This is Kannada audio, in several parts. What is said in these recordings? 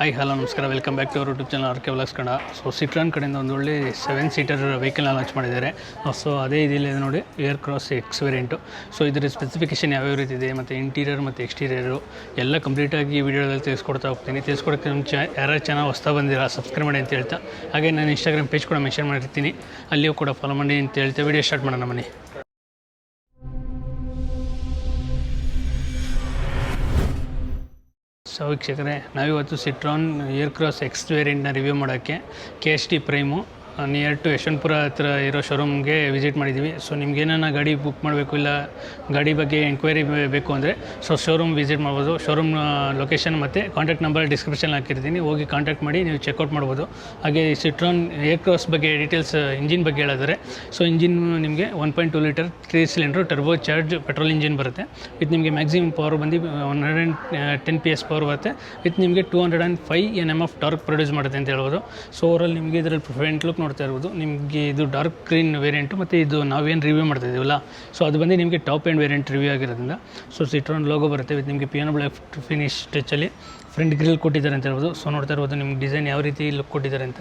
ಹಾಯ್ ಹಲೋ ನಮಸ್ಕಾರ, welcome back to our YouTube channel RK Vlogs Kannada. So Citroen ಕಡೆಯಿಂದ ಒಂದು ಒಳ್ಳೆ 7 ಸೀಟರ್ ವೆಹಿಕಲ್ನ ಲಾಂಚ್ ಮಾಡಿದ್ದಾರೆ. ಸೊ ಅದೇ ಇದಿಲ್ಲ ನೋಡಿ, air cross X variant. So ಇದರ ಸ್ಪೆಸಿಫಿಕೇಷನ್ ಯಾವ್ಯಾವ ರೀತಿ ಇದೆ ಮತ್ತು ಇಂಟೀರಿಯರ್ ಮತ್ತು ಎಕ್ಸ್ಟೀರಿಯರು ಎಲ್ಲ ಕಂಪ್ಲೀಟಾಗಿ ಈ ವಿಡಿಯೋದಲ್ಲಿ ತಿಳಿಸ್ಕೊಡ್ತಾ ಹೋಗ್ತೀನಿ. ತಿಳಿಸ್ಕೊಡೋಕ್ಕೆ ನಮ್ಮ ಯಾರು ಚಾನಲ್ ಹೊಸ್ತಾ ಬಂದಿರಾ ಸಬ್ಸ್ಕ್ರೈಬ್ ಮಾಡಿ ಅಂತ ಹೇಳ್ತಾ, ಹಾಗೆ ನಾನು ಇನ್ಸ್ಟಾಗ್ರಾಮ್ ಪೇಜ್ ಕೂಡ ಮೆನ್ಷನ್ ಮಾಡಿರ್ತೀನಿ, ಅಲ್ಲಿಯೂ ಕೂಡ ಫಾಲೋ ಮಾಡಿ ಅಂತ ಹೇಳ್ತಾ ವಿಡಿಯೋ ಸ್ಟಾರ್ಟ್ ಮಾಡೋಣ ಬನ್ನಿ. ಸೊ ವೀಕ್ಷಕರೇ, ನಾವಿವತ್ತು ಸಿಟ್ರಾನ್ ಏರ್ ಕ್ರಾಸ್ ಎಕ್ಸ್ ವೇರಿಯಂಟ್ನ ರಿವ್ಯೂ ಮಾಡೋಕ್ಕೆ KST prime near to Yeshwanthpur ಹತ್ರ ಇರೋ ಶೋರೂಮ್ಗೆ ವಿಸಿಟ್ ಮಾಡಿದ್ದೀವಿ. ಸೊ ನಿಮ್ಗೇನ ಗಾಡಿ ಬುಕ್ ಮಾಡಬೇಕು, ಇಲ್ಲ ಗಾಡಿ ಬಗ್ಗೆ ಎಂಕ್ವೈರಿ ಬೇಕು ಅಂದರೆ ಸೊ ಶೋರೂಮ್ ವಿಸಿಟ್ ಮಾಡ್ಬೋದು. ಶೋರೂಮ್ ಲೊಕೇಶನ್ ಮತ್ತು ಕಾಂಟ್ಯಾಕ್ಟ್ ನಂಬರ್ ಡಿಸ್ಕ್ರಿಪ್ಷನ್ ಹಾಕಿರ್ತೀನಿ, ಹೋಗಿ ಕಾಂಟ್ಯಾಕ್ಟ್ ಮಾಡಿ ನೀವು ಚೆಕ್ಔಟ್ ಮಾಡ್ಬೋದು. ಹಾಗೆ ಸಿಟ್ರಾನ್ ಏರ್ ಕ್ರಾಸ್ ಬಗ್ಗೆ ಡೀಟೇಲ್ಸ್, ಇಂಜಿನ್ ಬಗ್ಗೆ ಹೇಳಿದ್ರೆ, ಸೊ ಇಂಜಿನ್ ನಿಮಗೆ 1.2 litre 3 cylinder turbo charge petrol engine ಬರುತ್ತೆ. ವಿತ್ ನಿಮಗೆ ಮ್ಯಾಕ್ಸಿಮಮ್ ಪವರ್ ಬಂದು 110 PS ಪವರ್ ಬರುತ್ತೆ. ವಿತ್ ನಿಮಗೆ 205 Nm ಟಾರ್ಕ್ ಪ್ರೊಡ್ಯೂಸ್ ಮಾಡುತ್ತೆ ಅಂತ ಹೇಳ್ಬೋದು. ಸೊ ಓವರಾಲ್ ನಿಮಗೆ ಇದರಲ್ಲಿ ಫ್ರಂಟ್ ಲುಕ್ ನೋಡ್ತಾ ಇರ್ಬೋದು. ನಿಮಗೆ ಇದು ಡಾರ್ಕ್ ಗ್ರೀನ್ ವೇರಿಯಂಟು, ಮತ್ತು ಇದು ನಾವೇನು ರಿವ್ಯೂ ಮಾಡ್ತಾ ಇದ್ದೀವಲ್ಲ, ಸೊ ಅದು ಬಂದು ನಿಮಗೆ ಟಾಪ್ ಎಂಡ್ ವೇರಿಯಂಟ್ ರಿವ್ಯೂ ಆಗಿರೋದ್ರಿಂದ ಸೊ ಸಿಟ್ರಾನ್ ಲೋಗೋ ಬರುತ್ತೆ. ವಿತ್ ನಿಮಗೆ ಪಿಯಾನೋ ಬ್ಲ್ಯಾಕ್ ಫಿನಿಶ್ ಟಚಲ್ಲಿ ಫ್ರಂಟ್ ಗ್ರಿಲ್ ಕೊಟ್ಟಿದ್ದಾರೆ ಅಂತ ಹೇಳ್ಬೋದು. ಸೊ ನೋಡ್ತಾ ಇರ್ಬೋದು ನಿಮ್ಗೆ ಡಿಸೈನ್ ಯಾವ ರೀತಿ ಲುಕ್ ಕೊಟ್ಟಿದ್ದಾರೆ ಅಂತ.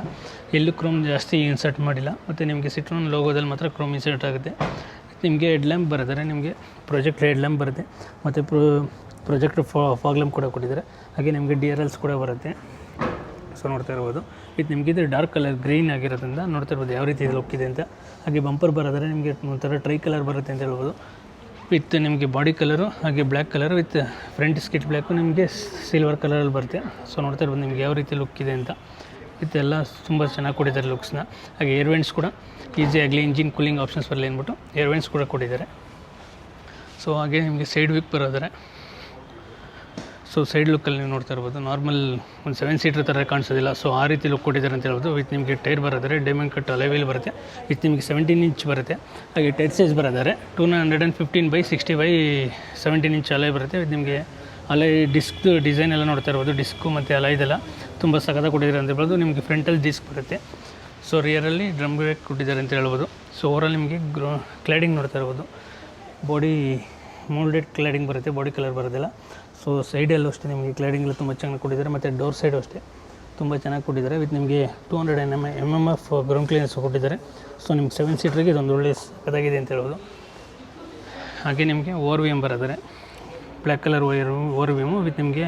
ಎಲ್ಲೂ ಕ್ರೋಮ್ ಜಾಸ್ತಿ ಇನ್ಸರ್ಟ್ ಮಾಡಿಲ್ಲ, ಮತ್ತು ನಿಮಗೆ ಸಿಟ್ರಾನ್ ಲೋಗೋದಲ್ಲಿ ಮಾತ್ರ ಕ್ರೋಮ್ ಇನ್ಸರ್ಟ್ ಆಗುತ್ತೆ. ನಿಮಗೆ ಹೆಡ್ ಲ್ಯಾಂಪ್ ಬರುತ್ತೆ, ನಿಮಗೆ ಪ್ರೊಜೆಕ್ಟ್ ಹೆಡ್ ಲ್ಯಾಂಪ್ ಬರುತ್ತೆ, ಮತ್ತು ಪ್ರೊಜೆಕ್ಟರ್ ಫಾಗ್ ಲ್ಯಾಂಪ್ ಕೂಡ ಕೊಟ್ಟಿದ್ದಾರೆ. ಹಾಗೆ ನಿಮಗೆ DRLs ಕೂಡ ಬರುತ್ತೆ. ಸೊ ನೋಡ್ತಾ ಇರ್ಬೋದು. ವಿತ್ ನಿಮಗೆ ಇದು ಡಾರ್ಕ್ ಕಲರ್ ಗ್ರೀನ್ ಆಗಿರೋದ್ರಿಂದ ನೋಡ್ತಾ ಇರ್ಬೋದು ಯಾವ ರೀತಿ ಲುಕ್ ಇದೆ ಅಂತ. ಹಾಗೆ ಬಂಪರ್ ಬರೋದ್ರೆ ನಿಮಗೆ ಒಂಥರ ಟ್ರೈ ಕಲರ್ ಬರುತ್ತೆ ಅಂತ ಹೇಳ್ಬೋದು. ವಿತ್ ನಿಮಗೆ ಬಾಡಿ ಕಲರು ಹಾಗೆ black colour with front skit black ನಿಮಗೆ ಸಿಲ್ವರ್ ಕಲರಲ್ಲಿ ಬರುತ್ತೆ. ಸೊ ನೋಡ್ತಾ ಇರ್ಬೋದು ನಿಮಗೆ ಯಾವ ರೀತಿ ಲುಕ್ ಇದೆ ಅಂತ. ವಿತ್ ಎಲ್ಲ ತುಂಬ ಚೆನ್ನಾಗಿ ಕೊಟ್ಟಿದ್ದಾರೆ ಲುಕ್ಸ್ನ. ಹಾಗೆ ಏರ್ ವೆಂಟ್ಸ್ ಕೂಡ ಈಸಿಯಾಗಲಿ ಇಂಜಿನ್ ಕೂಲಿಂಗ್ ಆಪ್ಷನ್ಸ್ ಬರಲಿ ಅಂದ್ಬಿಟ್ಟು ಏರ್ ವೆಂಟ್ಸ್ ಕೂಡ ಕೊಟ್ಟಿದ್ದಾರೆ. ಸೊ ಹಾಗೆ ನಿಮಗೆ ಸೈಡ್ ವಿಕ್ ಬರೋದರೆ, ಸೊ ಸೈಡ್ ಲುಕ್ಕಲ್ಲಿ ನೀವು ನೋಡ್ತಾ ಇರ್ಬೋದು, ನಾರ್ಮಲ್ ಒಂದು 7 ಸೀಟರ್ ಥರ ಕಾಣಿಸೋದಿಲ್ಲ. ಸೊ ಆ ರೀತಿ ಲುಕ್ ಕೊಟ್ಟಿದ್ದಾರೆ ಅಂತ ಹೇಳ್ಬೋದು. ವಿತ್ ನಿಮಗೆ ಟೈರ್ ಬರೋದರೆ ಡೈಮಂಡ್ ಕಟ್ ಅಲಾಯ್ ವೀಲ್ ಬರುತ್ತೆ. ವಿತ್ ನಿಮಗೆ 17 ಇಂಚ್ ಬರುತ್ತೆ. ಹಾಗೆ ಟೈರ್ ಸೈಜ್ ಬರೋದರೆ 215/60/17 ಇಂಚ್ ಅಲಾಯ್ ಬರುತ್ತೆ. ವಿತ್ ನಿಮಗೆ ಅಲಾಯ್ ಡಿಸ್ಕ್ ಡಿಸೈನ್ ಎಲ್ಲ ನೋಡ್ತಾ ಇರ್ಬೋದು. ಡಿಸ್ಕು ಮತ್ತು ಅಲಾಯ್ದೆಲ್ಲ ತುಂಬ ಸಖತ್ತಾಗಿ ಕೊಟ್ಟಿದ್ದಾರೆ ಅಂತ ಹೇಳ್ಬೋದು. ನಿಮಗೆ ಫ್ರಂಟಲ್ಲಿ ಡಿಸ್ಕ್ ಬರುತ್ತೆ. ಸೊ ರಿಯರಲ್ಲಿ ಡ್ರಮ್ ಬ್ರೇಕ್ ಕೊಟ್ಟಿದ್ದಾರೆ ಅಂತ ಹೇಳ್ಬೋದು. ಸೊ ಓವರಾಲ್ ನಿಮಗೆ ಕ್ಲಾಡಿಂಗ್ ನೋಡ್ತಾ ಇರ್ಬೋದು, ಬಾಡಿ ಮೋಲ್ಡೆಡ್ ಕ್ಲಾಡಿಂಗ್ ಬರುತ್ತೆ, ಬಾಡಿ ಕಲರ್ ಬರೋದಿಲ್ಲ. ಸೊ ಸೈಡಲ್ಲೂ ಅಷ್ಟೇ ನಿಮಗೆ ಕ್ಲಾಡಿಂಗ್ ಎಲ್ಲ ತುಂಬ ಚೆನ್ನಾಗಿ ಕೊಟ್ಟಿದ್ದಾರೆ, ಮತ್ತು ಡೋರ್ ಸೈಡು ಅಷ್ಟೇ ತುಂಬ ಚೆನ್ನಾಗಿ ಕೊಟ್ಟಿದ್ದಾರೆ. ವಿತ್ ನಿಮಗೆ 200 mm ಗ್ರೌಂಡ್ ಕ್ಲಿಯರೆನ್ಸ್ ಕೊಟ್ಟಿದ್ದಾರೆ. ಸೊ ನಿಮ್ಗೆ 7 ಸೀಟ್ರಿಗೆ ಇದೊಂದು ಒಳ್ಳೆ ಸಖತ್ತಾಗಿದೆ ಅಂತ ಹೇಳ್ಬೋದು. ಹಾಗೆ ನಿಮಗೆ ORVM ಬರೋದರೆ ಬ್ಲ್ಯಾಕ್ ಕಲರ್ ORVM ವಿತ್ ನಿಮಗೆ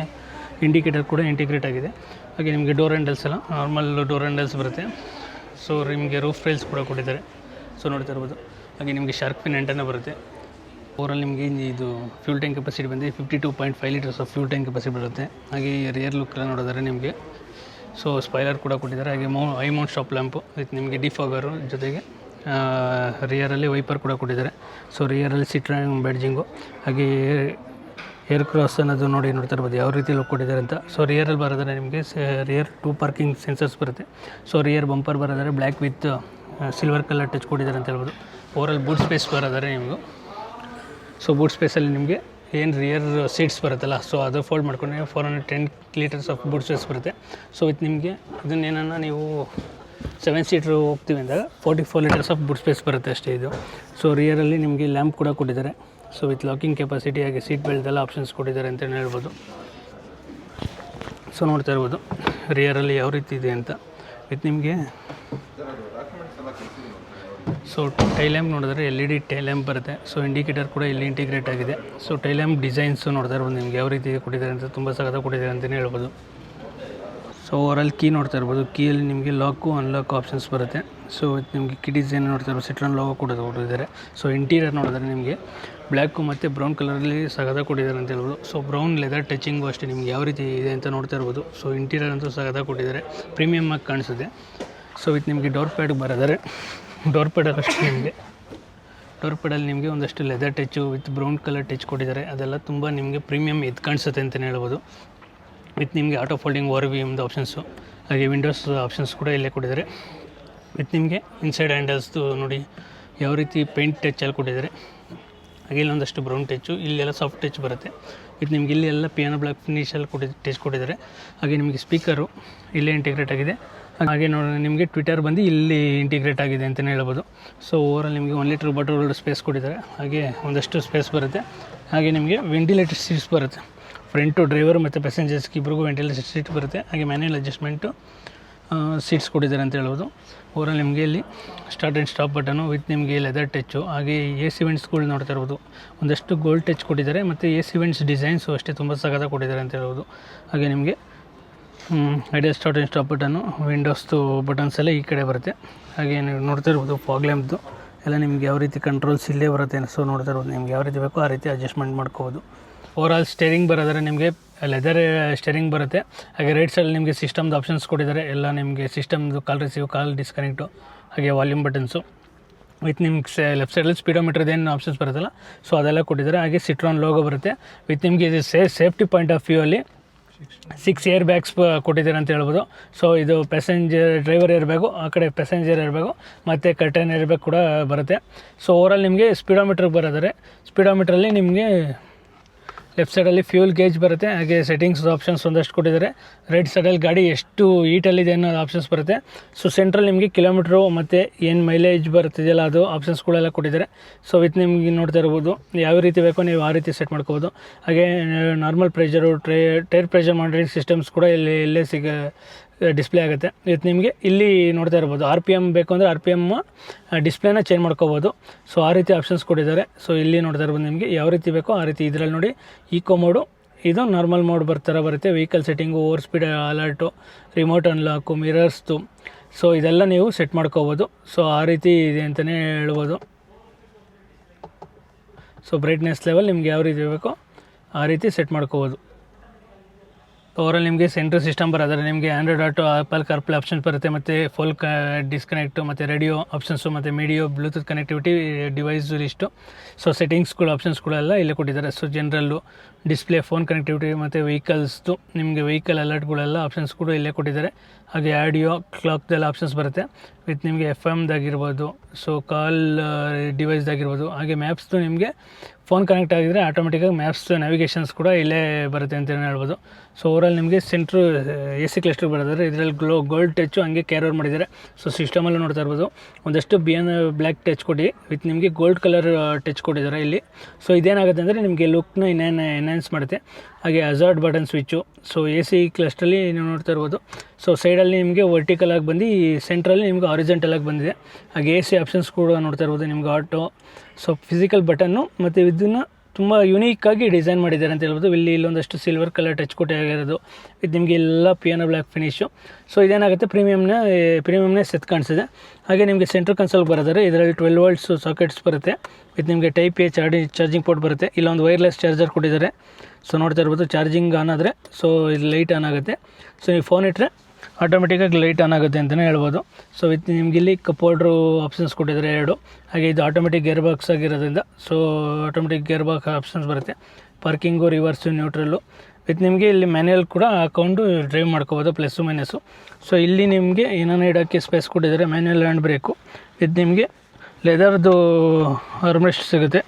ಇಂಡಿಕೇಟರ್ ಕೂಡ ಇಂಟಿಗ್ರೇಟ್ ಆಗಿದೆ. ಹಾಗೆ ನಿಮಗೆ ಡೋರ್ ಹ್ಯಾಂಡಲ್ಸ್ ಎಲ್ಲ ನಾರ್ಮಲ್ ಡೋರ್ ಹ್ಯಾಂಡಲ್ಸ್ ಬರುತ್ತೆ. ಸೊ ನಿಮಗೆ ರೂಫ್ ರೈಲ್ಸ್ ಕೂಡ ಕೊಟ್ಟಿದ್ದಾರೆ. ಸೊ ನೋಡ್ತಾ ಇರ್ಬೋದು. ಹಾಗೆ ನಿಮಗೆ ಶಾರ್ಕ್ ಪಿನ್ ಆಂಟೆನಾ ಬರುತ್ತೆ. ಓವರಾಲ್ ನಿಮಗೆ ಇದು ಫ್ಯೂಲ್ ಟ್ಯಾಂಕ್ ಕೆಪಾಸಿಟಿ ಬಂದು 52.5 litres of fuel tank capacity ಬರುತ್ತೆ. ಹಾಗೆ ರಿಯರ್ ಲುಕ್ ಎಲ್ಲ ನೋಡಿದರೆ ನಿಮಗೆ ಸೊ ಸ್ಪೈಲರ್ ಕೂಡ ಕೊಟ್ಟಿದ್ದಾರೆ. ಹಾಗೆ I Mount stop lamp with ನಿಮಗೆ ಡಿಫಾಗರು ಜೊತೆಗೆ ರಿಯರಲ್ಲಿ ವೈಪರ್ ಕೂಡ ಕೊಟ್ಟಿದ್ದಾರೆ. ಸೊ ರಿಯರಲ್ಲಿ ಸಿಟ್ರಾನ್ ಬ್ಯಾಡ್ಜಿಂಗು, ಹಾಗೆ ಏರ್ ಕ್ರಾಸ್ ಅನ್ನೋದು ನೋಡ್ತಾ ಇರ್ಬೋದು ಯಾವ ರೀತಿ ಲುಕ್ ಕೊಟ್ಟಿದ್ದಾರೆ ಅಂತ. ಸೊ ರಿಯರಲ್ಲಿ ಬರೋದರೆ ನಿಮಗೆ ರಿಯರ್ 2 ಪಾರ್ಕಿಂಗ್ ಸೆನ್ಸರ್ಸ್ ಬರುತ್ತೆ. ಸೊ ರಿಯರ್ ಬಂಪರ್ ಬರೋದರೆ black with silver colour touch ಕೊಟ್ಟಿದ್ದಾರೆ ಅಂತ ಹೇಳ್ಬೋದು. ಓವರಾಲ್ ಬೂಟ್ ಸ್ಪೇಸ್ ಬರೋದರೆ ನಿಮಗೂ, ಸೊ ಬೂಟ್ ಸ್ಪೇಸಲ್ಲಿ ನಿಮಗೆ ಏನು ರಿಯರ್ ಸೀಟ್ಸ್ ಬರುತ್ತಲ್ಲ, ಸೊ ಅದು ಫೋಲ್ಡ್ ಮಾಡ್ಕೊಂಡ್ರೆ 410 ಲೀಟರ್ಸ್ ಆಫ್ ಬೂಟ್ ಸ್ಪೇಸ್ ಬರುತ್ತೆ. ಸೊ ವಿತ್ ನಿಮಗೆ ಇದನ್ನೇನನ್ನ ನೀವು 7 ಸೀಟ್ರು ಹೋಗ್ತೀವಿ ಅಂದಾಗ 44 ಲೀಟರ್ಸ್ ಆಫ್ ಬೂಟ್ ಸ್ಪೇಸ್ ಬರುತ್ತೆ ಅಷ್ಟೇ ಇದು. ಸೊ ರಿಯರಲ್ಲಿ ನಿಮಗೆ ಲ್ಯಾಂಪ್ ಕೂಡ ಕೊಟ್ಟಿದ್ದಾರೆ. ಸೊ ವಿತ್ ಲಾಕಿಂಗ್ ಕೆಪಾಸಿಟಿ ಹಾಗೆ ಸೀಟ್ ಬೆಲ್ಟ್ದೆಲ್ಲ ಆಪ್ಷನ್ಸ್ ಕೊಟ್ಟಿದ್ದಾರೆ ಅಂತ ಹೇಳ್ಬೋದು. ಸೊ ನೋಡ್ತಾ ಇರ್ಬೋದು ರಿಯರಲ್ಲಿ ಯಾವ ರೀತಿ ಇದೆ ಅಂತ. ವಿತ್ ನಿಮಗೆ ಸೊ ಟೈಲ್ ಲ್ಯಾಂಪ್ ನೋಡಿದ್ರೆ LED ಟೈಲ್ ಲ್ಯಾಂಪ್ ಬರುತ್ತೆ. ಸೊ ಇಂಡಿಕೇಟರ್ ಕೂಡ ಇಲ್ಲಿ ಇಂಟಿಗ್ರೇಟ್ ಆಗಿದೆ. ಸೊ ಟೈಲ್ ಲ್ಯಾಂಪ್ ಡಿಸೈನ್ಸು ನೋಡ್ತಾ ಇರ್ಬೋದು ನಿಮ್ಗೆ ಯಾವ ರೀತಿ ಕೊಟ್ಟಿದ್ದಾರೆ ಅಂತ, ತುಂಬ ಸಖತ್ತಾಗಿ ಕೊಟ್ಟಿದ್ದಾರೆ ಅಂತಲೇ ಹೇಳ್ಬೋದು. ಸೊ ಓವರಾಲ್ ಕೀ ನೋಡ್ತಾ ಇರ್ಬೋದು. ಕೀಯಲ್ಲಿ ನಿಮಗೆ ಲಾಕು ಅನ್ಲಾಕ್ ಆಪ್ಷನ್ಸ್ ಬರುತ್ತೆ. ಸೊ ನಿಮಗೆ ಕೀ ಡಿಸೈನ್ ನೋಡ್ತಾ ಇರ್ಬೋದು, ಸಿಟ್ರಾನ್ ಲೋಗೋ ಕೂಡ ಕೊಟ್ಟಿದ್ದಾರೆ. ಸೊ ಇಂಟೀರಿಯರ್ ನೋಡಿದ್ರೆ ನಿಮಗೆ ಬ್ಲ್ಯಾಕು ಮತ್ತು ಬ್ರೌನ್ ಕಲರಲ್ಲಿ ಸಖತ್ತಾಗಿ ಕೊಟ್ಟಿದ್ದಾರೆ ಅಂತ ಹೇಳ್ಬೋದು. ಸೊ ಬ್ರೌನ್ ಲೆದರ್ ಟಚಿಂಗು ಅಷ್ಟೇ ನಿಮ್ಗೆ ಯಾವ ರೀತಿ ಇದೆ ಅಂತ ನೋಡ್ತಾ ಇರ್ಬೋದು. ಸೊ ಇಂಟೀರಿಯರ್ ಅಂತೂ ಸಖತ್ತಾಗಿ ಕೊಟ್ಟಿದ್ದಾರೆ, ಪ್ರೀಮಿಯಮ್ ಆಗಿ ಕಾಣಿಸುತ್ತೆ. ಸೊ ವಿತ್ ನಿಮಗೆ ಡೋರ್ ಪ್ಯಾಡ್ ಬರೋದರೆ ಡೋರ್ ಪ್ಯಾಡಲ್ಲಿ ಅಷ್ಟೇ ನಿಮಗೆ ಒಂದಷ್ಟು leather touch with brown colour touch ಕೊಟ್ಟಿದ್ದಾರೆ. ಅದೆಲ್ಲ ತುಂಬ ನಿಮಗೆ ಪ್ರೀಮಿಯಮ್ ಇದು ಕಾಣಿಸುತ್ತೆ ಅಂತಲೇ ಹೇಳ್ಬೋದು. ವಿತ್ ನಿಮಗೆ ಆಟೋ ಫೋಲ್ಡಿಂಗ್ ORVMದು ಆಪ್ಷನ್ಸು, ಹಾಗೆ ವಿಂಡೋಸ್ ಆಪ್ಷನ್ಸ್ ಕೂಡ ಇಲ್ಲೇ ಕೊಟ್ಟಿದ್ದಾರೆ. ವಿತ್ ನಿಮಗೆ ಇನ್ಸೈಡ್ ಹ್ಯಾಂಡಲ್ಸ್ದು ನೋಡಿ ಯಾವ ರೀತಿ ಪೇಂಟ್ ಟಚ್ಚಲ್ಲಿ ಕೊಟ್ಟಿದ್ದಾರೆ. ಹಾಗೆ ಇಲ್ಲೊಂದಷ್ಟು ಬ್ರೌನ್ ಟಚ್ಚು, ಇಲ್ಲೆಲ್ಲ ಸಾಫ್ಟ್ ಟಚ್ ಬರುತ್ತೆ. ವಿತ್ ನಿಮಗೆ ಇಲ್ಲಿ ಎಲ್ಲ ಪಿಯಾನೋ ಬ್ಲ್ಯಾಕ್ ಫಿನಿಶಲ್ಲಿ ಟಚ್ ಕೊಟ್ಟಿದ್ದಾರೆ. ಹಾಗೆ ನಿಮಗೆ ಸ್ಪೀಕರು ಇಲ್ಲೇ ಇಂಟಿಗ್ರೇಟ್ ಆಗಿದೆ. ಹಾಗೆ ನೋಡಿ ನಿಮಗೆ ಟ್ವಿಟರ್ ಬಂದು ಇಲ್ಲಿ ಇಂಟಿಗ್ರೇಟ್ ಆಗಿದೆ ಅಂತಲೇ ಹೇಳ್ಬೋದು. ಸೊ ಓವರಾಲ್ ನಿಮಗೆ 1 ಲೀಟರ್ ಬಾಟಲ್ ಸ್ಪೇಸ್ ಕೊಟ್ಟಿದ್ದಾರೆ. ಹಾಗೆ ಒಂದಷ್ಟು ಸ್ಪೇಸ್ ಬರುತ್ತೆ. ಹಾಗೆ ನಿಮಗೆ ವೆಂಟಿಲೇಟರ್ ಸೀಟ್ಸ್ ಬರುತ್ತೆ. ಫ್ರಂಟು ಡ್ರೈವರ್ ಮತ್ತು ಪ್ಯಾಸೆಂಜರ್ಸ್ಗೆ ಇಬ್ರಿಗೂ ವೆಂಟಿಲೇಟರ್ ಸೀಟ್ ಬರುತ್ತೆ. ಹಾಗೆ ಮ್ಯಾನ್ಯಲ್ ಅಡ್ಜಸ್ಟ್ಮೆಂಟು ಸೀಟ್ಸ್ ಕೊಟ್ಟಿದ್ದಾರೆ ಅಂತ ಹೇಳ್ಬೋದು. ಓವರಾಲ್ ನಿಮಗೆ ಇಲ್ಲಿ start and stop button with ನಿಮಗೆ ಲೆದರ್ ಟಚ್ಚು, ಹಾಗೆ AC ವೆಂಟ್ಸ್ಗಳು ನೋಡ್ತಾ ಇರ್ಬೋದು. ಒಂದಷ್ಟು ಗೋಲ್ಡ್ ಟಚ್ ಕೊಟ್ಟಿದ್ದಾರೆ ಮತ್ತು AC ವೆಂಟ್ಸ್ ಡಿಸೈನ್ಸು ಅಷ್ಟೇ ತುಂಬ ಸಖತ್ತಾಗಿ ಕೊಟ್ಟಿದ್ದಾರೆ ಅಂತ ಹೇಳ್ಬೋದು. ಹಾಗೆ ನಿಮಗೆ idle start and stop button, ವಿಂಡೋಸ್ದು ಬಟನ್ಸ್ ಎಲ್ಲ ಈ ಕಡೆ ಬರುತ್ತೆ. ಹಾಗೆ ನೀವು ನೋಡ್ತಾ ಇರ್ಬೋದು ಫಾಗ್ ಲ್ಯಾಂಪ್ದು ಎಲ್ಲ ನಿಮ್ಗೆ ಯಾವ ರೀತಿ ಕಂಟ್ರೋಲ್ಸ್ ಇಲ್ಲೇ ಬರುತ್ತೆ. ಸೊ ನೋಡ್ತಾ ಇರ್ಬೋದು ನಿಮ್ಗೆ ಯಾವ ರೀತಿ ಬೇಕೋ ಆ ರೀತಿ ಅಡ್ಜಸ್ಟ್ಮೆಂಟ್ ಮಾಡ್ಕೋಬೋದು. ಓವರಾಲ್ ಸ್ಟೇರಿಂಗ್ ಬರೋದ್ರೆ ನಿಮಗೆ ಲೆದರ್ ಸ್ಟೇರಿಂಗ್ ಬರುತ್ತೆ. ಹಾಗೆ ರೈಟ್ ಸೈಡಲ್ಲಿ ನಿಮಗೆ ಸಿಸ್ಟಮ್ದು ಆಪ್ಷನ್ಸ್ ಕೊಟ್ಟಿದ್ದಾರೆ. ಎಲ್ಲ ನಿಮಗೆ ಸಿಸ್ಟಮ್ದು ಕಾಲ್ ರಿಸೀವ್, ಕಾಲ್ ಡಿಸ್ಕನೆಕ್ಟು, ಹಾಗೆ ವಾಲ್ಯೂಮ್ ಬಟನ್ಸು ವಿತ್ ನಿಮ್ಗೆ ಲೆಫ್ಟ್ ಸೈಡಲ್ಲಿ ಸ್ಪೀಡೋಮೀಟರ್ದು ಏನು ಆಪ್ಷನ್ಸ್ ಬರುತ್ತಲ್ಲ ಸೊ ಅದೆಲ್ಲ ಕೊಟ್ಟಿದ್ದಾರೆ. ಹಾಗೆ ಸಿಟ್ರಾನ್ ಲೋಗೋ ಬರುತ್ತೆ. ವಿತ್ ನಿಮಗೆ ಇದು ಸೇಫ್ಟಿ ಪಾಯಿಂಟ್ ಆಫ್ ವ್ಯೂ ಅಲ್ಲಿ 6 ಏರ್ ಬ್ಯಾಗ್ಸ್ ಕೊಟ್ಟಿದ್ದಾರೆ ಅಂತ ಹೇಳ್ಬೋದು. ಸೊ ಇದು ಡ್ರೈವರ್ ಏರ್ ಬ್ಯಾಗು, ಆ ಕಡೆ ಪ್ಯಾಸೆಂಜರ್ ಏರ್ ಬ್ಯಾಗು ಮತ್ತು ಕರ್ಟನ್ ಏರ್ ಬ್ಯಾಗ್ ಕೂಡ ಬರುತ್ತೆ. ಸೊ ಓವರಾಲ್ ನಿಮಗೆ ಸ್ಪೀಡೋಮೀಟ್ರಿಗೆ ಬರೋದರೆ ಸ್ಪೀಡೋಮೀಟ್ರಲ್ಲಿ ನಿಮಗೆ ಲೆಫ್ಟ್ ಸೈಡಲ್ಲಿ ಫ್ಯೂಲ್ ಗೇಜ್ ಬರುತ್ತೆ. ಹಾಗೆ ಸೆಟ್ಟಿಂಗ್ಸ್ ಆಪ್ಷನ್ಸ್ ಒಂದಷ್ಟು ಕೊಟ್ಟಿದ್ದಾರೆ. ರೈಟ್ ಸೈಡಲ್ಲಿ ಗಾಡಿ ಎಷ್ಟು ಹೀಟಲ್ಲಿದೆ ಅನ್ನೋ ಆಪ್ಷನ್ಸ್ ಬರುತ್ತೆ. ಸೊ ಸೆಂಟ್ರಲ್ಲಿ ನಿಮಗೆ ಕಿಲೋಮೀಟ್ರು ಮತ್ತು ಏನು ಮೈಲೇಜ್ ಬರ್ತಿದೆಯಲ್ಲ ಅದು ಆಪ್ಷನ್ಸ್ಗಳೆಲ್ಲ ಕೊಟ್ಟಿದ್ದಾರೆ. ಸೊ ವಿತ್ ನಿಮ್ಗೆ ನೋಡ್ತಾ ಇರ್ಬೋದು ಯಾವ ರೀತಿ ಬೇಕೋ ನೀವು ಆ ರೀತಿ ಸೆಟ್ ಮಾಡ್ಕೋಬೋದು. ಹಾಗೆ normal pressure, tyre pressure monitoring systems ಕೂಡ ಇಲ್ಲೇ ಡಿಸ್ಪ್ಲೇ ಆಗುತ್ತೆ. ಇವತ್ತು ನಿಮಗೆ ಇಲ್ಲಿ ನೋಡ್ತಾ ಇರ್ಬೋದು RPM ಬೇಕು ಅಂದರೆ RPM ಡಿಸ್ಪ್ಲೇನ ಚೇಂಜ್ ಮಾಡ್ಕೋಬೋದು. ಸೊ ಆ ರೀತಿ ಆಪ್ಷನ್ಸ್ ಕೊಟ್ಟಿದ್ದಾರೆ. ಸೊ ಇಲ್ಲಿ ನೋಡ್ತಾ ಇರ್ಬೋದು ನಿಮಗೆ ಯಾವ ರೀತಿ ಬೇಕೋ ಆ ರೀತಿ. ಇದರಲ್ಲಿ ನೋಡಿ ಈಕೋ ಮೋಡು, ಇದು ನಾರ್ಮಲ್ ಮೋಡ್ ಬರುತ್ತೆ. Vehicle setting, over speed alert, remote unlock, ಮಿರರ್ಸ್ದು, ಸೊ ಇದೆಲ್ಲ ನೀವು ಸೆಟ್ ಮಾಡ್ಕೋಬೋದು. ಸೊ ಆ ರೀತಿ ಇದೆ ಅಂತಲೇ ಹೇಳ್ಬೋದು. ಸೊ ಬ್ರೈಟ್ನೆಸ್ ಲೆವೆಲ್ ನಿಮ್ಗೆ ಯಾವ ರೀತಿ ಬೇಕೋ ಆ ರೀತಿ ಸೆಟ್ ಮಾಡ್ಕೋಬೋದು. ಓವರಾಲ್ ನಿಮಗೆ ಸೆಂಟ್ರಲ್ ಸಿಸ್ಟಮ್ ಬರೋದ್ರೆ ನಿಮಗೆ Android Auto, Apple CarPlay options ಬರುತ್ತೆ. ಮತ್ತು ಫುಲ್ ಡಿಸ್ಕನೆಕ್ಟು ಮತ್ತು ರೇಡಿಯೋ ಆಪ್ಷನ್ಸು ಮತ್ತು media, Bluetooth connectivity device list. So ಸೆಟ್ಟಿಂಗ್ಸ್ಗಳು ಆಪ್ಷನ್ಸ್ಗಳೆಲ್ಲ ಇಲ್ಲೇ ಕೊಟ್ಟಿದ್ದಾರೆ. So general, display, phone connectivity ಮತ್ತು ವೆಹಿಕಲ್ಸ್ದು ನಿಮಗೆ ವೆಹಿಕಲ್ ಅಲರ್ಟ್ಗಳೆಲ್ಲ ಆಪ್ಷನ್ಸ್ ಕೂಡ ಇಲ್ಲೇ ಕೊಟ್ಟಿದ್ದಾರೆ. ಹಾಗೆ ಆಡಿಯೋ, ಕ್ಲಾಕ್ದೆಲ್ಲ ಆಪ್ಷನ್ಸ್ ಬರುತ್ತೆ. ವಿತ್ ನಿಮಗೆ FM ಸೊ ಕಾಲ್ ಡಿವೈಸ್ದಾಗಿರ್ಬೋದು. ಹಾಗೆ ಮ್ಯಾಪ್ಸ್ದು ನಿಮಗೆ ಫೋನ್ ಕನೆಕ್ಟ್ ಆಗಿದರೆ ಆಟೋಮೆಟಿಕಾಗಿ ಮ್ಯಾಪ್ಸ್ ನ್ಯಾವಿಗೇಷನ್ಸ್ ಕೂಡ ಇಲ್ಲೇ ಬರುತ್ತೆ ಅಂತಲೇ ಹೇಳ್ಬೋದು. ಸೊ ಓವರಾಲ್ ನಿಮಗೆ ಸೆಂಟ್ರು AC ಕ್ಲಸ್ಟರ್ ಬರೋದಾದ್ರೆ ಇದರಲ್ಲಿ ಗೋಲ್ಡ್ ಟಚ್ಚು ಹಂಗೆ ಕ್ಯಾರಿ ಓವರ್ ಮಾಡಿದ್ದಾರೆ. ಸೊ ಸಿಸ್ಟಮಲ್ಲೂ ನೋಡ್ತಾ ಇರ್ಬೋದು ಒಂದಷ್ಟು ಬ್ಲ್ಯಾಕ್ ಟಚ್ ಕೊಟ್ಟು ವಿತ್ ನಿಮಗೆ ಗೋಲ್ಡ್ ಕಲರ್ ಟಚ್ ಕೊಟ್ಟಿದ್ದಾರೆ ಇಲ್ಲಿ. ಸೊ ಇದೇನಾಗುತ್ತೆ ಅಂದರೆ ನಿಮಗೆ ಲುಕ್ನ ಎನ್ಹ್ಯಾನ್ಸ್ ಮಾಡುತ್ತೆ. ಹಾಗೆ hazard button switch. So AC ಕ್ಲಸ್ಟ್ರಲ್ಲಿ ನೀವು ನೋಡ್ತಾ ಇರ್ಬೋದು. ಸೊ ಸೈಡಲ್ಲಿ ನಿಮಗೆ ವರ್ಟಿಕಲ್ ಆಗಿ ಬಂದು ಸೆಂಟ್ರಲ್ಲಿ ನಿಮಗೆ ಹಾರಿಜಾಂಟಲ್ ಆಗಿ ಬಂದಿದೆ. ಹಾಗೆ AC ಆಪ್ಷನ್ಸ್ ಕೂಡ ನೋಡ್ತಾ ಇರ್ಬೋದು ನಿಮ್ಗೆ ಆಟೋ. ಸೊ ಫಿಸಿಕಲ್ ಬಟನ್ನು ಮತ್ತು ಇದನ್ನು ತುಂಬ ಯುನೀಕಾಗಿ ಡಿಸೈನ್ ಮಾಡಿದ್ದಾರೆ ಅಂತ ಹೇಳ್ಬೋದು. ಇಲ್ಲೊಂದಷ್ಟು ಸಿಲ್ವರ್ ಕಲರ್ ಟಚ್ ಕೊಟ್ಟಿರೋದು ಇದು ನಿಮಗೆ ಎಲ್ಲ ಪಿಯಾನೋ ಬ್ಲ್ಯಾಕ್ ಫಿನಿಶು. ಸೊ ಇದೇನಾಗುತ್ತೆ ಪ್ರೀಮಿಯಮ್ನೆಸ್ ಎತ್ತು ಕಾಣಿಸಿದೆ. ಹಾಗೆ ನಿಮಗೆ ಸೆಂಟ್ರಲ್ ಕನ್ಸೋಲ್ ಬರೋದಾದ್ರೆ ಇದರಲ್ಲಿ 12 ವೋಲ್ಟ್ಸ್ ಸಾಕೆಟ್ಸ್ ಬರುತ್ತೆ. ಇದು ನಿಮಗೆ ಟೈಪ್ A ಚಾರ್ಜಿಂಗ್ ಪೋರ್ಟ್ ಬರುತ್ತೆ. ಇಲ್ಲೊಂದು ವೈರ್ಲೆಸ್ ಚಾರ್ಜರ್ ಕೊಟ್ಟಿದ್ದಾರೆ. ಸೊ ನೋಡ್ತಾ ಇರ್ಬೋದು ಚಾರ್ಜಿಂಗ್ ಆನ್ ಆದರೆ ಸೊ ಇದು ಲೈಟ್ ಆನ್ ಆಗುತ್ತೆ. ಸೊ ನೀವು ಫೋನ್ ಇಟ್ಟರೆ ಆಟೋಮೆಟಿಕಾಗಿ ಲೈಟ್ ಆನ್ ಆಗುತ್ತೆ ಅಂತಲೇ ಹೇಳ್ಬೋದು. ಸೊ ವಿತ್ ನಿಮ್ಗೆ ಇಲ್ಲಿ ಕಪ್ ಹೋಲ್ಡ್ರು ಆಪ್ಷನ್ಸ್ ಕೊಟ್ಟಿದ್ದಾರೆ 2. ಹಾಗೆ ಇದು ಆಟೋಮೆಟಿಕ್ ಗೇರ್ ಬಾಕ್ಸ್ ಆಗಿರೋದ್ರಿಂದ so automatic gear box options ಬರುತ್ತೆ. ಪಾರ್ಕಿಂಗು, ರಿವರ್ಸು, ನ್ಯೂಟ್ರಲ್ಲು ವಿತ್ ನಿಮಗೆ ಇಲ್ಲಿ ಮ್ಯಾನ್ಯಲ್ ಕೂಡ ಹಾಕೊಂಡು ಡ್ರೈವ್ ಮಾಡ್ಕೋಬೋದು, ಪ್ಲಸ್ಸು ಮೈನಸ್ಸು. ಸೊ ಇಲ್ಲಿ ನಿಮಗೆ ಏನನ್ನ ಇಡೋಕ್ಕೆ ಸ್ಪೇಸ್ ಕೊಟ್ಟಿದ್ದಾರೆ. ಮ್ಯಾನ್ಯಲ್ ಹ್ಯಾಂಡ್ ಬ್ರೇಕು ವಿತ್ ನಿಮಗೆ ಲೆದರ್ದು ಆರ್ಮ್ರೆಸ್ಟ್ ಸಿಗುತ್ತೆ.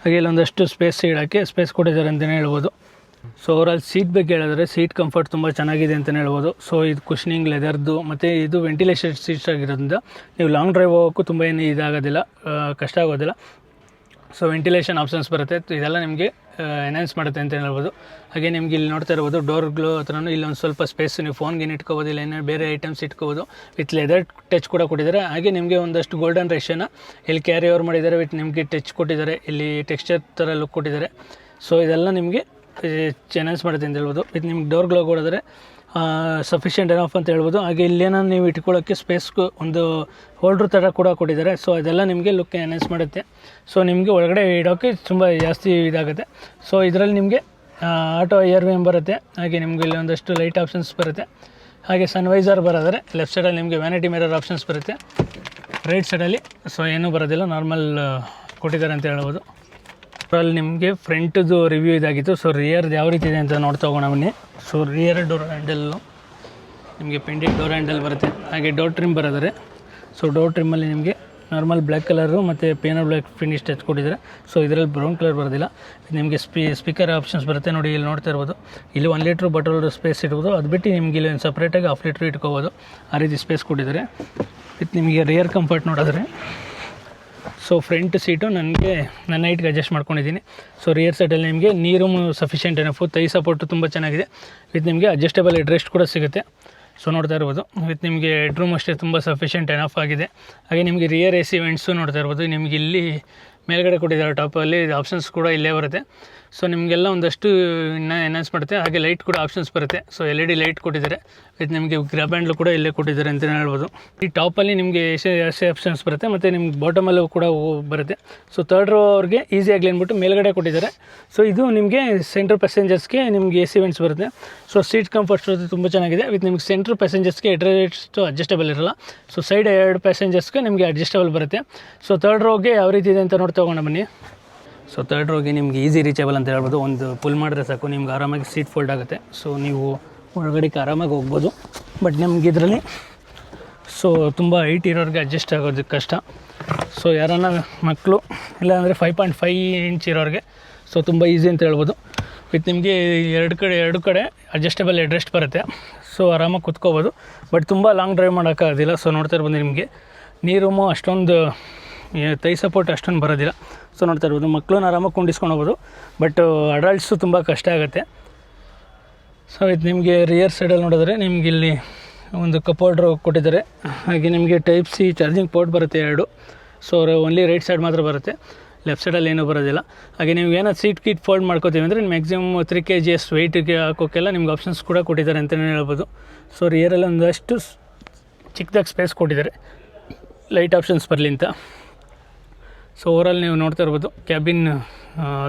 ಹಾಗೆ ಇಲ್ಲೊಂದಷ್ಟು ಸ್ಪೇಸ್ ಇಡೋಕ್ಕೆ ಸ್ಪೇಸ್ ಕೊಟ್ಟಿದ್ದಾರೆ ಅಂತಲೇ ಹೇಳ್ಬೋದು. ಸೊ ಓವರಾಲ್ ಸೀಟ್ ಬಗ್ಗೆ ಹೇಳಿದ್ರೆ ಸೀಟ್ ಕಂಫರ್ಟ್ ತುಂಬ ಚೆನ್ನಾಗಿದೆ ಅಂತಲೇ ಹೇಳ್ಬೋದು. ಸೊ ಇದು ಕುಷನಿಂಗ್ ಲೆದರ್ದು ಮತ್ತು ಇದು ವೆಂಟಿಲೇಷನ್ ಸೀಟ್ಸ್ ಆಗಿರೋದ್ರಿಂದ ನೀವು ಲಾಂಗ್ ಡ್ರೈವ್ ಹೋಗೋಕ್ಕೂ ತುಂಬ ಏನು ಇದಾಗೋದಿಲ್ಲ, ಕಷ್ಟ ಆಗೋದಿಲ್ಲ. ಸೊ ವೆಂಟಿಲೇಷನ್ ಆಪ್ಷನ್ಸ್ ಬರುತ್ತೆ. ಇದೆಲ್ಲ ನಿಮಗೆ ಎನ್ಹ್ಯಾನ್ಸ್ ಮಾಡುತ್ತೆ ಅಂತ ಹೇಳ್ಬೋದು. ಹಾಗೆ ನಿಮ್ಗೆ ಇಲ್ಲಿ ನೋಡ್ತಾ ಇರ್ಬೋದು ಡೋರ್ಗಳು ಹತ್ರನೂ ಇಲ್ಲೊಂದು ಸ್ವಲ್ಪ ಸ್ಪೇಸ್ ನೀವು ಫೋನ್ಗೆ ಇಟ್ಕೋಬೋದು, ಇಲ್ಲ ಏನಾದ್ರು ಬೇರೆ ಐಟಮ್ಸ್ ಇಟ್ಕೋಬೋದು. ವಿತ್ ಲೆದರ್ ಟಚ್ ಕೂಡ ಕೊಟ್ಟಿದ್ದಾರೆ. ಹಾಗೆ ನಿಮಗೆ ಒಂದಷ್ಟು ಗೋಲ್ಡನ್ ರೇಷನ್ನ ಇಲ್ಲಿ ಕ್ಯಾರಿ ಓವರ್ ಮಾಡಿದ್ದಾರೆ. ವಿತ್ ನಿಮಗೆ ಟಚ್ ಕೊಟ್ಟಿದ್ದಾರೆ, ಇಲ್ಲಿ ಟೆಕ್ಸ್ಚರ್ ಥರ ಲುಕ್ ಕೊಟ್ಟಿದ್ದಾರೆ. ಸೊ ಇದೆಲ್ಲ ನಿಮಗೆ ಎನ್ಹ್ಯಾನ್ಸ್ ಮಾಡುತ್ತೆ ಅಂತ ಹೇಳ್ಬೋದು. ವಿತ್ ನಿಮ್ಗೆ ಡೋರ್ಗಳು ಕೊಡಿದ್ರೆ ಸಫಿಷಿಯೆಂಟ್ ಎನಫ್ ಅಂತ ಹೇಳ್ಬೋದು. ಹಾಗೆ ಇಲ್ಲೇನೋ ನೀವು ಇಟ್ಕೊಳ್ಳೋಕ್ಕೆ ಸ್ಪೇಸ್ಗೂ ಒಂದು ಹೋಲ್ಡ್ರ್ ಥರ ಕೂಡ ಕೊಟ್ಟಿದ್ದಾರೆ. ಸೊ ಅದೆಲ್ಲ ನಿಮಗೆ ಲುಕ್ ಎನ್ಹ್ಯಾನ್ಸ್ ಮಾಡುತ್ತೆ. ಸೊ ನಿಮಗೆ ಒಳಗಡೆ ಇಡೋಕ್ಕೆ ತುಂಬ ಜಾಸ್ತಿ ಇದಾಗುತ್ತೆ. ಸೊ ಇದರಲ್ಲಿ ನಿಮಗೆ ಆಟೋ ARVM ಬರುತ್ತೆ. ಹಾಗೆ ನಿಮಗೆ ಇಲ್ಲಿ ಒಂದಷ್ಟು ಲೈಟ್ ಆಪ್ಷನ್ಸ್ ಬರುತ್ತೆ. ಹಾಗೆ ಸನ್ವೈಸರ್ ಬರೋದ್ರೆ ಲೆಫ್ಟ್ ಸೈಡಲ್ಲಿ ನಿಮಗೆ ವ್ಯಾನಿಟಿ ಮಿರರ್ ಆಪ್ಷನ್ಸ್ ಬರುತ್ತೆ. ರೈಟ್ ಸೈಡಲ್ಲಿ ಸೊ ಏನೂ ಬರೋದಿಲ್ಲ, ನಾರ್ಮಲ್ ಕೊಟ್ಟಿದ್ದಾರೆ ಅಂತ ಹೇಳ್ಬೋದು. ಅಲ್ಲಿ ನಿಮಗೆ ಫ್ರಂಟ್ದು ರಿವ್ಯೂ ಇದಾಗಿತ್ತು. ಸೊ ರಿಯರ್ದು ಯಾವ ರೀತಿ ಇದೆ ಅಂತ ನೋಡ್ತಾ ಹೋಗೋಣ ಬನ್ನಿ. ಸೊ ರಿಯರ್ ಡೋರ್ ಹ್ಯಾಂಡಲ್ಲು ನಿಮಗೆ ಪೆಂಡೆಂಟ್ ಡೋರ್ ಹ್ಯಾಂಡಲ್ ಬರುತ್ತೆ. ಹಾಗೆ ಡೋರ್ ಟ್ರಿಮ್ ಬರೋದ್ರೆ ಸೊ ಡೋರ್ ಟ್ರಿಮ್ಮಲ್ಲಿ ನಿಮಗೆ ನಾರ್ಮಲ್ ಬ್ಲ್ಯಾಕ್ ಕಲರು ಮತ್ತು ಪಿಯಾನೋ ಬ್ಲ್ಯಾಕ್ ಫಿನಿಶ್ ಟಚ್ ಕೊಟ್ಟಿದ್ದಾರೆ. ಸೊ ಇದರಲ್ಲಿ ಬ್ರೌನ್ ಕಲರ್ ಬರೋದಿಲ್ಲ. ನಿಮಗೆ ಸ್ಪೀಕರ್ ಆಪ್ಷನ್ಸ್ ಬರುತ್ತೆ ನೋಡಿ, ಇಲ್ಲಿ ನೋಡ್ತಾ ಇರ್ಬೋದು. ಇಲ್ಲಿ 1 ಲೀಟ್ರ್ ಬಾಟಲ್ ಸ್ಪೇಸ್ ಇಡ್ಬೋದು. ಅದು ಬಿಟ್ಟು ನಿಮಗೆ ಇಲ್ಲಿ ಸಪ್ರೇಟಾಗಿ 1/2 ಲೀಟ್ರ್ ಇಟ್ಕೋಬೋದು. ಆ ರೀತಿ ಸ್ಪೇಸ್ ಕೊಟ್ಟಿದ್ದಾರೆ. ವಿತ್ ನಿಮಗೆ ರಿಯರ್ ಕಂಫರ್ಟ್ ನೋಡಿದ್ರೆ ಸೊ ಫ್ರಂಟ್ ಸೀಟು ನನಗೆ ನನ್ನ ಹೈಟ್ಗೆ ಅಡ್ಜಸ್ಟ್ ಮಾಡ್ಕೊಂಡಿದ್ದೀನಿ. ಸೊ ರಿಯರ್ ಸೈಡಲ್ಲಿ ನಿಮಗೆ ನೀರು ಸಫಿಷಿಯೆಂಟ್ ಎನಫು, ಥೈ ಸಪೋರ್ಟು ತುಂಬ ಚೆನ್ನಾಗಿದೆ. ವಿತ್ ನಿಮಗೆ ಅಡ್ಜಸ್ಟೇಬಲ್ ಹೆಡ್ರೆಸ್ಟ್ ಕೂಡ ಸಿಗುತ್ತೆ. ಸೊ ನೋಡ್ತಾ ಇರ್ಬೋದು, ವಿತ್ ನಿಮಗೆ ಹೆಡ್ರೂಮ್ ಅಷ್ಟೇ ತುಂಬ ಸಫಿಷಿಯೆಂಟ್ ಎನಫ್ ಆಗಿದೆ. ಹಾಗೆ ನಿಮಗೆ ರಿಯರ್ AC ವೆಂಟ್ಸು ನೋಡ್ತಾ ಇರ್ಬೋದು. ನಿಮಗೆ ಇಲ್ಲಿ ಮೇಲ್ಗಡೆ ಕೊಟ್ಟಿದ್ದಾರೆ ಟಾಪಲ್ಲಿ, ಆಪ್ಷನ್ಸ್ ಕೂಡ ಇಲ್ಲೇ ಬರುತ್ತೆ. ಸೊ ನಿಮಗೆಲ್ಲ ಒಂದಷ್ಟು ಇನ್ನೂ ಎನ್ಹಾನ್ಸ್ ಮಾಡುತ್ತೆ. ಹಾಗೆ ಲೈಟ್ ಕೂಡ ಆಪ್ಷನ್ಸ್ ಬರುತ್ತೆ. ಸೊ LED ಲೈಟ್ ಕೊಟ್ಟಿದ್ದಾರೆ. ವಿತ್ ನಿಮಗೆ ಗ್ರ್ಯಾಬ್ ಹ್ಯಾಂಡ್ಲು ಕೂಡ ಇಲ್ಲೇ ಕೊಟ್ಟಿದ್ದಾರೆ ಅಂತಲೇ ಹೇಳ್ಬೋದು. ಈ ಟಾಪಲ್ಲಿ ನಿಮಗೆ AC ಆಪ್ಷನ್ಸ್ ಬರುತ್ತೆ, ಮತ್ತು ನಿಮ್ಗೆ ಬಾಟಮಲ್ಲೂ ಕೂಡ ಬರುತ್ತೆ. ಸೊ ಥರ್ಡ್ ರೋ ಅವ್ರಿಗೆ ಈಸಿ ಆಗಲಿ ಅಂದ್ಬಿಟ್ಟು ಮೇಲ್ಗಡೆ ಕೊಟ್ಟಿದ್ದಾರೆ. ಸೊ ಇದು ನಿಮಗೆ ಸೆಂಟ್ರ್ ಪ್ಯಾಸೆಂಜರ್ಸ್ಗೆ ನಿಮಗೆ AC ವೆಂಟ್ಸ್ ಬರುತ್ತೆ. ಸೊ ಸೀಟ್ ಕಂಫರ್ಟ್ಸ್ ತುಂಬ ಚೆನ್ನಾಗಿದೆ. ವಿತ್ ನಿಮ್ಗೆ ಸೆಂಟ್ರ್ ಪ್ಯಾಸೆಂಜರ್ಸ್ಗೆ ಹೆಡ್ರೆಸ್ಟು ಅಡ್ಜಸ್ಟಬಲ್ ಇರಲ್ಲ. ಸೊ ಸೈಡ್ 2 ಪ್ಯಾಸೆಂಜರ್ಸ್ಗೆ ನಿಮಗೆ ಅಡ್ಜಸ್ಟಬಲ್ ಬರುತ್ತೆ. ಸೊ ಥರ್ಡ್ ರೋಗೆ ಯಾವ ರೀತಿ ಇದೆ ಅಂತ ತೊಗೊಂಡು ಬನ್ನಿ. ಸೊ ಥರ್ಡ್ ರೋಗೆ ನಿಮ್ಗೆ ಈಸಿ ರೀಚೇಬಲ್ ಅಂತ ಹೇಳ್ಬೋದು. ಒಂದು ಪುಲ್ ಮಾಡಿದ್ರೆ ಸಾಕು, ನಿಮ್ಗೆ ಆರಾಮಾಗಿ ಸೀಟ್ ಫೋಲ್ಡ್ ಆಗುತ್ತೆ. ಸೊ ನೀವು ಒಳಗಡೆಗೆ ಆರಾಮಾಗಿ ಹೋಗ್ಬೋದು. ಬಟ್ ನಿಮ್ಗೆ ಇದರಲ್ಲಿ ಸೊ ತುಂಬ ಹೈಟ್ ಇರೋರಿಗೆ ಅಡ್ಜಸ್ಟ್ ಆಗೋದಕ್ಕೆ ಕಷ್ಟ. ಸೊ ಯಾರನ್ನ ಮಕ್ಕಳು ಇಲ್ಲಾಂದರೆ 5.5 ಇಂಚ್ ಇರೋರಿಗೆ ಸೊ ತುಂಬ ಈಸಿ ಅಂತ ಹೇಳ್ಬೋದು. ವಿತ್ ನಿಮಗೆ ಎರಡು ಕಡೆ ಅಡ್ಜಸ್ಟಬಲ್ ಹೆಡ್ರೆಸ್ಟ್ ಬರುತ್ತೆ. ಸೊ ಆರಾಮಾಗಿ ಕುತ್ಕೋಬೋದು. ಬಟ್ ತುಂಬ ಲಾಂಗ್ ಡ್ರೈವ್ ಮಾಡೋಕ್ಕಾಗೋದಿಲ್ಲ. ಸೊ ನೋಡ್ತಾ ಇರ್ಬೋದು, ನಿಮಗೆ ನೀರೂಮು ಅಷ್ಟೊಂದು ಥೈ ಸಪೋರ್ಟ್ ಅಷ್ಟೊಂದು ಬರೋದಿಲ್ಲ. ಸೊ ನೋಡ್ತಾ ಇರ್ಬೋದು, ಮಕ್ಕಳನ್ನ ಆರಾಮಾಗಿ ಕುಂಡಿಸ್ಕೊಂಡು ಹೋಗ್ಬೋದು. ಬಟ್ ಅಡಲ್ಟ್ಸು ತುಂಬ ಕಷ್ಟ ಆಗುತ್ತೆ. ಸೊ ಇದು ನಿಮಗೆ ರಿಯರ್ ಸೈಡಲ್ಲಿ ನೋಡಿದ್ರೆ ನಿಮ್ಗೆ ಇಲ್ಲಿ ಒಂದು ಕಪ್ ಹೋಲ್ಡ್ರ್ ಕೊಟ್ಟಿದ್ದಾರೆ. ಹಾಗೆ ನಿಮಗೆ ಟೈಪ್ C ಚಾರ್ಜಿಂಗ್ ಪೋರ್ಟ್ ಬರುತ್ತೆ 2. ಸೊ ಓನ್ಲಿ ರೈಟ್ ಸೈಡ್ ಮಾತ್ರ ಬರುತ್ತೆ, ಲೆಫ್ಟ್ ಸೈಡಲ್ಲಿ ಏನೂ ಬರೋದಿಲ್ಲ. ಹಾಗೆ ನೀವು ಏನಾದ್ರು ಸೀಟ್ ಕೀಟ್ ಫೋಲ್ಡ್ ಮಾಡ್ಕೋತೀವಿ ಅಂದರೆ ಮ್ಯಾಕ್ಸಿಮಮ್ 3 kg ವೆಯ್ಟಿಗೆ ಹಾಕೋಕ್ಕೆಲ್ಲ ನಿಮ್ಗೆ ಆಪ್ಷನ್ಸ್ ಕೂಡ ಕೊಟ್ಟಿದ್ದಾರೆ ಅಂತಲೇ ಹೇಳ್ಬೋದು. ಸೊ ರಿಯರಲ್ಲಿ ಒಂದಷ್ಟು ಚಿಕ್ಕದಾಗಿ ಸ್ಪೇಸ್ ಕೊಟ್ಟಿದ್ದಾರೆ, ಲೈಟ್ ಆಪ್ಷನ್ಸ್ ಬರಲಿ ಅಂತ. ಸೊ ಓವರಾಲ್ ನೀವು ನೋಡ್ತಾ ಇರ್ಬೋದು ಕ್ಯಾಬಿನ್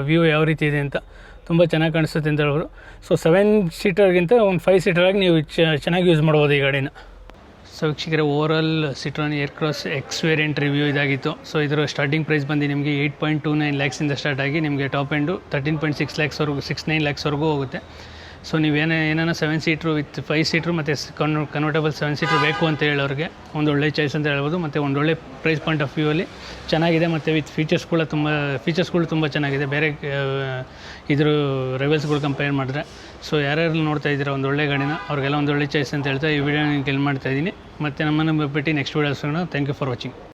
ವ್ಯೂ ಯಾವ ರೀತಿ ಇದೆ ಅಂತ, ತುಂಬ ಚೆನ್ನಾಗಿ ಕಾಣಿಸುತ್ತೆ ಅಂತ ಹೇಳ್ಬೋದು. ಸೊ 7 ಸೀಟರ್ಗಿಂತ ಒಂದು 5 ಸೀಟರಾಗಿ ನೀವು ಚೆನ್ನಾಗಿ ಯೂಸ್ ಮಾಡ್ಬೋದು ಈ ಗಾಡಿನ. ಸೊ ವೀಕ್ಷಕರೇ, ಓವರಾಲ್ ಸಿಟ್ರೋನ್ ಏರ್ಕ್ರಾಸ್ ಎಕ್ಸ್ ವೇರಿಯಂಟ್ ರಿವ್ಯೂ ಇದಾಗಿತ್ತು. ಸೊ ಇದರ ಸ್ಟಾರ್ಟಿಂಗ್ ಪ್ರೈಸ್ ಬಂದು ನಿಮಗೆ 8.29 ಲ್ಯಾಕ್ಸಿಂದ ಸ್ಟಾರ್ಟ್ ಆಗಿ ನಿಮಗೆ ಟಾಪ್ ಎಂಡು 13.6 ಲ್ಯಾಕ್ಸ್ವರೆಗೂ 69 ಲ್ಯಾಕ್ಸ್ವರೆಗೂ ಹೋಗುತ್ತೆ. ಸೊ ನೀವೇನ 7 ಸೀಟ್ರು ವಿತ್ 5 ಸೀಟ್ರು ಮತ್ತು ಕನ್ವರ್ಟಬಲ್ 7 ಸೀಟ್ರು ಬೇಕು ಅಂತ ಹೇಳೋರಿಗೆ ಒಂದು ಒಳ್ಳೆ ಚಾಯ್ಸ್ ಅಂತ ಹೇಳ್ಬೋದು. ಮತ್ತು ಒಂದು ಒಳ್ಳೆ ಪ್ರೈಸ್ ಪಾಯಿಂಟ್ ಆಫ್ ವ್ಯೂ ಅಲ್ಲಿ ಚೆನ್ನಾಗಿದೆ. ಮತ್ತು ವಿತ್ ಫೀಚರ್ಸ್ಗಳು ತುಂಬ ಚೆನ್ನಾಗಿದೆ ಬೇರೆ ಇದ್ರ ರೈವಲ್ಸ್ಗಳು ಕಂಪೇರ್ ಮಾಡಿದ್ರೆ. ಸೊ ಯಾರ್ಯಾರು ನೋಡ್ತಾ ಇದ್ದೀರಾ ಒಂದು ಒಳ್ಳೆ ಗಾಡಿನ, ಅವ್ರಿಗೆಲ್ಲ ಒಂದು ಒಳ್ಳೆ ಚಾಯ್ಸ್ ಅಂತ ಹೇಳ್ತಾ ಈ ವಿಡಿಯೋ ನಿಮ್ಗೆ ಮಾಡ್ತಾ ಇದ್ದೀನಿ. ಮತ್ತು ನಮ್ಮನ್ನು ಭೇಟಿ ನೆಕ್ಸ್ಟ್ ವೀಡಿಯೋಸ್ನ. Thank you for watching.